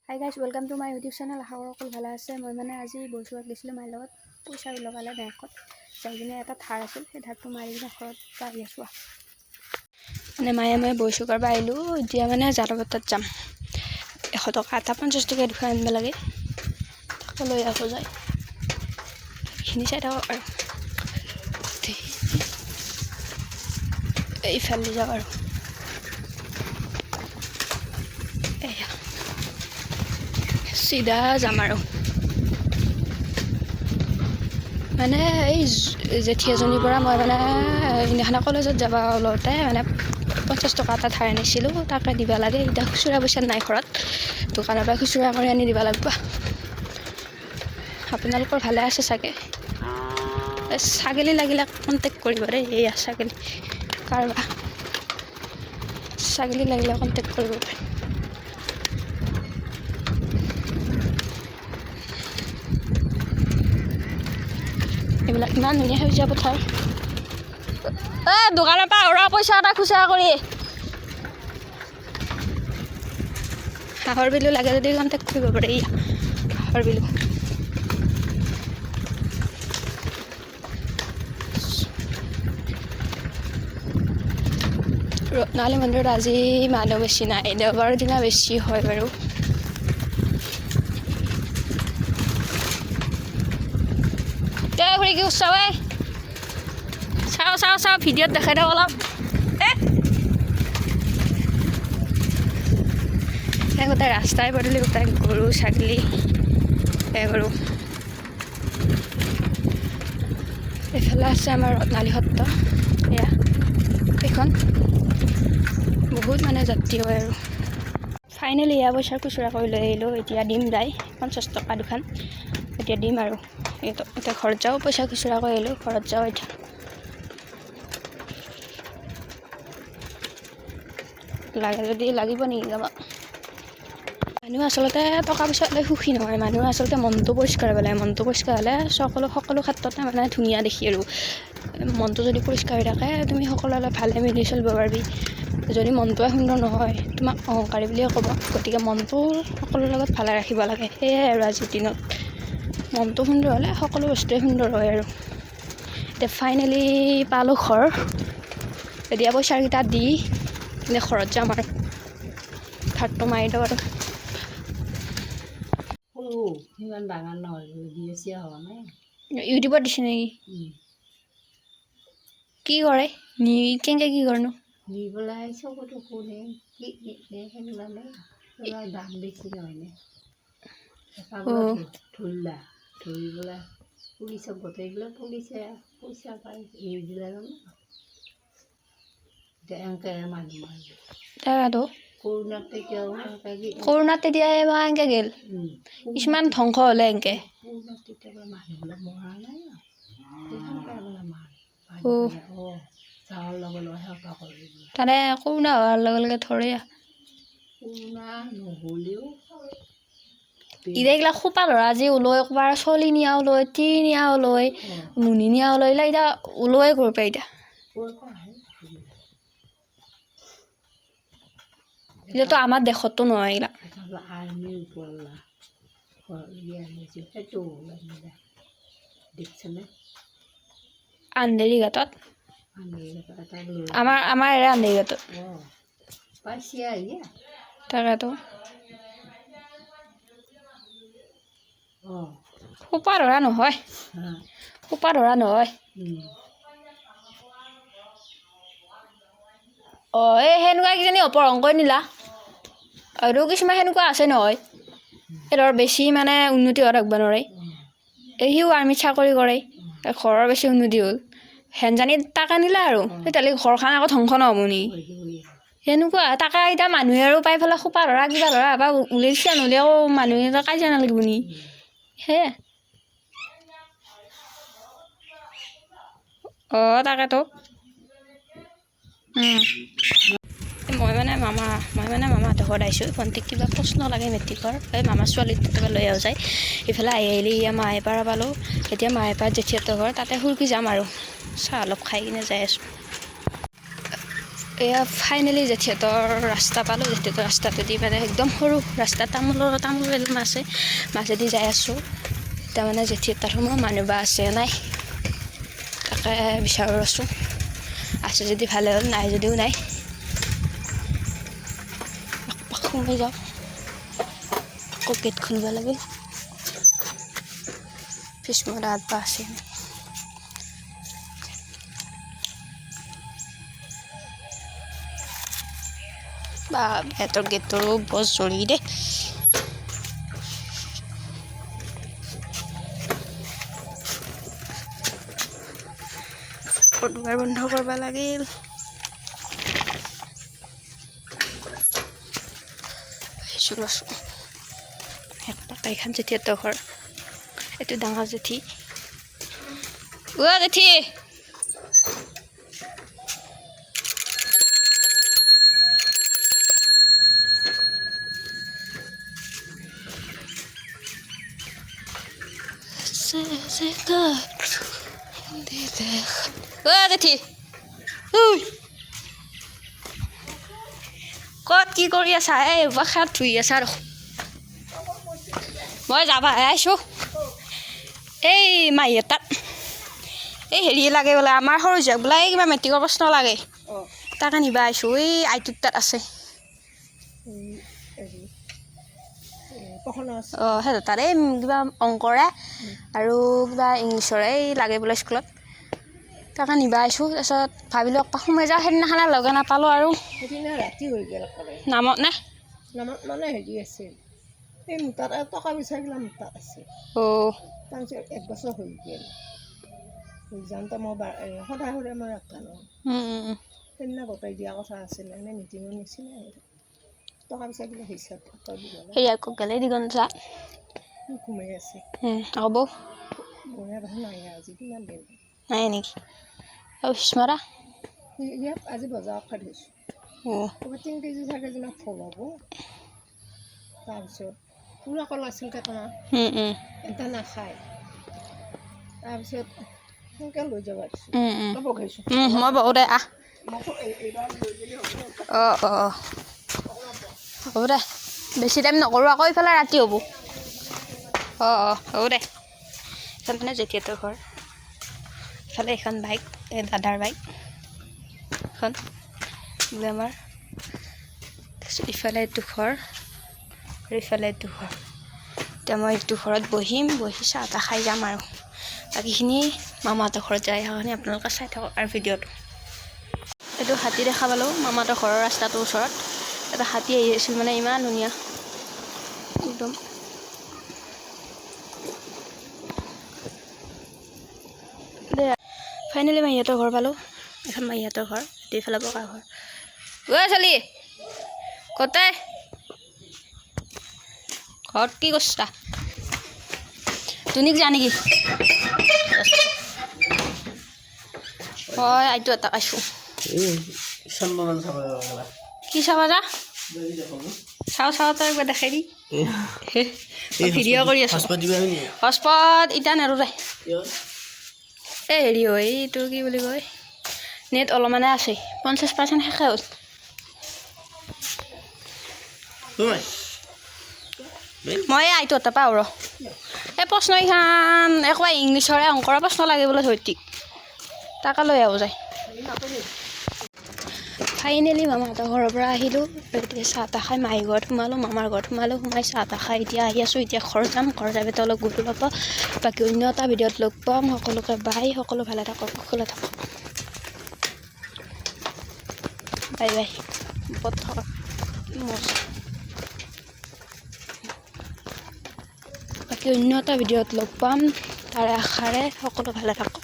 High guys welcome to my YouTube channel. আশা কৰোঁ অকল ভালে আছে। মই মানে আজি বৈচুৰত গৈছিলোঁ মাৰ লগত পইচা লগালে বেংকত যাই কিনে এটা ধাৰ আছিল, সেই ধাৰটো মাৰি কিনে ঘৰত আহি আছোঁ। মানে মায়ে মই বৈচুকৰ পৰা আহিলোঁ। এতিয়া মানে জাৰবতাত যাম। 100 টকা এটা 50 টকীয়া দুখন আনিব লাগে, তাকে লৈ আকৌ যায়। এইখিনি চাই থাকক আৰু এইফালে যাওঁ আৰু এয়া চিধা যাম আৰু মানে এই জেঠী এজনীৰ পৰা মই মানে সেইদিনাখন কলেজত যাব ওলাওঁতে মানে 50 টকা এটা ধাৰ আনিছিলোঁ, তাকে দিব লাগে। এতিয়া খুচুৰা পইচা নাই ঘৰত, দোকানৰ পৰা খুচুৰা কৰি আনি দিব লাগিব। আপোনালোকৰ ভালে আছে চাগে? ছাগলী লাগিলে কণ্টেক্ট কৰিব দেই। এইয়া ছাগলী কাৰোবাৰ ছাগলী লাগিলে কণ্টেক্ট কৰিব পাৰে। এইবিলাক ইমান ধুনীয়া সেউজীয়া পথাৰ। দোকানৰ পৰা আৰু পইচা এটা খুচুৰা কৰি হাঁহৰ বিলু লাগে যদি কণ্টেক্ট কৰিব পাৰে। এইয়া হাঁহৰ বিলু। ৰত্নাৱলী মন্দিৰত আজি মানুহ বেছি নাই, দেওবাৰৰ দিনা বেছি হয় বাৰু। ঘূৰি কি চাওঁ চাওঁ ভিডিঅ'ত দেখাই দিওঁ অলপ। গোটেই ৰাস্তাই পদূলি গোটেই গৰু ছাগলী গৰু। এইফালে আছে আমাৰ ৰত্নাৱলী সত্ৰ। এয়া এইখন বহুত মানে যাত্ৰী হয় আৰু ফাইনেলি এয়া পইচাৰ খুচুৰা কৰি লৈ আহিলোঁ। এতিয়া দিম দাই 50 টকা দুখন, এতিয়া দিম আৰু এতিয়া ঘৰত যাওঁ। পইচা খুচুৰা কৰি আহিলোঁ, ঘৰত যাওঁ। এতিয়া লাগে যদি লাগিব নেকি যাব। মানুহ আচলতে টকা পইচা লৈ সুখী নহয়, মানুহ আচলতে মনটো পৰিষ্কাৰ হ'ব লাগে। মনটো পৰিষ্কাৰ হ'লে সকলো ক্ষেত্ৰতে মানে ধুনীয়া দেখি আৰু মনটো যদি পৰিষ্কাৰ হৈ থাকে তুমি সকলোৰে লগত ভালে মিলি চলিব পাৰিবি। যদি মনটোৱে সুন্দৰ নহয় তোমাক অহংকাৰী বুলিয়ে ক'ব। গতিকে মনটো সকলোৰে লগত ভালে ৰাখিব লাগে। সেয়াই আৰু আজিৰ দিনত মনটো সুন্দৰ হ'লে সকলো বস্তুৱে সুন্দৰ হয় আৰু এতিয়া ফাইনেলি পালোঁ ঘৰ। এতিয়া পইচাকেইটা দি কিনে ঘৰত যাম আৰু ধাৰটো মাৰি দিওঁ আৰু ইমান ডাঙৰ নহয়, হোৱা নাই। ইউটিউবত দিছে নেকি? কি কৰে কেনেকৈ কি কৰেনো? নি পেলাই চকুটো শুনে কি সেইবিলাকে দাম বেছি নহয়নে? ধৰিলা ধৰি পেলাই পুলিচক গোটেইবিলাক পুলিচে পইচা পায়। এইবিলাক এতিয়া এনেকৈ মানুহ মাৰিব। তাকেতো কৰোণাত তেতিয়া এবাৰ এনেকৈ গ'ল, কিছুমান ধ্বংস হ'লে এনেকৈ। মানুহবিলাক মৰা নাই তাতে কৰোণা হোৱাৰ লগে লগে ধৰে। কৰোণা নহ'লেও এতিয়া এইবিলাক সোপা ল'ৰা আজি ওলাই ক'ৰবাৰ চলি নিয়াও লৈ তি নিয়াও লৈ মুনি নিয়াও লৈ এইবিলাক এতিয়া ওলোৱাই কৰিব এতিয়া। এতিয়াতো আমাৰ দেশতো নহয় এইবিলাক। আন্ধেৰী ঘাটত আমাৰ এৰে আন্ধেৰী ঘাটত তাকেতো সোপা ধৰা নহয়, সোপা ধৰা নহয়। এই সেনেকুৱা কিজানি অপহৰণ কৰি নিলা আৰু কিছুমান সেনেকুৱা আছে নহয়। এই ধৰ বেছি মানে উন্নতি হোৱা ৰাখিব নোৱাৰে। সিও আৰ্মিত চাকৰি কৰে, ঘৰৰ বেছি উন্নতি হ'ল হেনজানি তাকে নিলা আৰু তেতিয়াহ'লে ঘৰখন আকৌ ধ্বংস নহ'ব নেকি? সেনেকুৱা তাকে এতিয়া মানুহে আৰু পাই পেলাই সোপা ধৰা কিবা ধৰা বা উলিয়াইছে নহ'লে আকৌ মানুহে কাজিয়া নালাগিব নেকি? সেয়ে তাকেতো মই মানে মামাহঁতৰ ঘৰত আহিছোঁ। ভণ্টিক কিবা প্ৰশ্ন লাগে মেট্ৰিকৰ, এই মামাৰ ছোৱালীটোকে লৈ আহ যায়। ইফালে আহিলে মাহে পাৰা পালোঁ। এতিয়া মাহে পাৰ জেঠীহঁতৰ ঘৰ তাতে সুৰকি যাম আৰু চাহ অলপ খাই কিনে যাই আছোঁ। এয়া ফাইনেলি জেঠিহঁতৰ ৰাস্তা পালোঁ জেঠিহঁতৰ ৰাস্তাটোদি মানে একদম সৰু ৰাস্তা তামোল আছে মাজেদি যাই আছোঁ তাৰমানে জেঠিহঁতৰ সময় মানুহ বা আছে নাই তাকে বিচাৰোঁ আছোঁ আছে যদি ভালে হ'ল নাই যদিও নাই সোমাই যাওঁ আকৌ গেট খুলিব লাগিল ফিচমৰা আদবা আছে বা সিহঁতৰ গেটৰো বৰ জৰি দেই দুৱাৰ বন্ধ কৰিব লাগিল এইখন জেঠিহঁতৰ ঘৰ এইটো ডাঙৰ জেঠি জেঠি জেঠি ক'ত কি কৰি আছা এই বাখাত ধুই আছা আৰু মই যাবাহে আহিছোঁ এই মাহীহঁত তাত এই হেৰি লাগে বোলে আমাৰ সৰু জীয়েক বোলে এই কিবা মেট্ৰিকৰ প্ৰশ্ন লাগে তাকে নিবা আহিছোঁ এই আইটোৰ তাত আছে সেইটো তাত এই কিবা অংকৰে আৰু কিবা ইংলিছৰে এই লাগে বোলে স্কুলত তাকে নিবা আহিছোঁ তাৰপিছত ভাবিলোঁ অকপা সোমাই যাওঁ সেইদিনাখনে লগে নাপালোঁ আৰু ৰাতি হৈ গ'ল নামত নে নামত মানে হেৰি আছিল এই মোটাত টকা বিচাৰিলে মোটাত আছে তাৰপিছত 1 বছৰ হৈ গ'ল যাওঁতে মই সদায় মই ৰাখা ন সেইদিনা গোটাই দিয়া কথা আছিলে এনে মিটিঙত নিছিলে টকা বিচাৰিলে হিচাপ সেই আকৌ গেলে দিগন যা ঘুমাই আছে হ'ব বঢ়িয়া দেখোন নাই আজি কিমান দিন নাই নেকি আৰু স্মৰা ইয়াত আজি বজাৰ খাই থৈছোঁ 3 কেজি 4 কেজি মান ফল হ'ব তাৰপিছত পুৰা কল আছিল কেইটামান এটা নাখায় তাৰপিছত সেনেকৈ লৈ যাব দিছোঁ মই বহু দে আহ হ'ব দে বেছি টাইম নকৰোঁ আকৌ ইফালে ৰাতি হ'ব হ'ব দে এইখন মানে জেঠিহঁতৰ ঘৰ ইফালে এখন বাইক এই দাদাৰ বাইক এখন বোলে আমাৰ তাৰপিছত ইফালে এইটো ঘৰ আৰু ইফালে এইটো ঘৰ এতিয়া মই এইটো ঘৰত বহি চাহ তাহ খাই যাম আৰু বাকীখিনি মামাহঁতৰ ঘৰত যাই অহাখিনি আপোনালোকে চাই থাকক আৰু ভিডিঅ'টো এইটো হাতী দেখা পালোঁ মামাহঁতৰ ঘৰৰ ৰাস্তাটোৰ ওচৰত এটা হাতী আহি আছিল মানে ইমান ধুনীয়া একদম ফাইনেলি মাহীহঁতৰ ঘৰ পালোঁ এখন মাহীহঁতৰ ঘৰ দুইফালে পকা ঘৰ ছোৱালী কতে ঘৰত কি কৰিছা তুনিক যা নেকি হয় আইটো এটা আছোঁ কি চাবা যা চাওঁ তই একবাৰ দেখাই দি ভিডিঅ' কৰি আছোঁ হটস্পট এতিয়া নেৰোঁ দে এই হেৰি হয় এইটো কি বুলি কয় নেট অলপমানে আছে 50% শেষে হ'ল মই আইটো এটা পাওঁ ৰ এই প্ৰশ্নকেইখন একবাৰ ইংলিছৰে অংকৰ প্ৰশ্ন লাগে বোলে ধৰিত্ৰীক তাকে লৈ আহোঁ যায় ফাইনেলি মামাহঁতৰ ঘৰৰ পৰা আহিলোঁ গতিকে চাহ তাহ খাই মাহী ঘৰত সোমালোঁ মামাৰ ঘৰত সোমাই চাহ তাহ খাই এতিয়া আহি আছোঁ এতিয়া ঘৰ যাম ঘৰ যাই পেলাই অলপ গধূলি ল'ব বাকী অন্য এটা ভিডিঅ'ত লগ পাম সকলোকে বাই সকলো ভালে থাকক কুশলে থাকক বাই বাই পথৰ বাকী অন্য এটা ভিডিঅ'ত লগ পাম তাৰে আশাৰে সকলো ভালে থাকক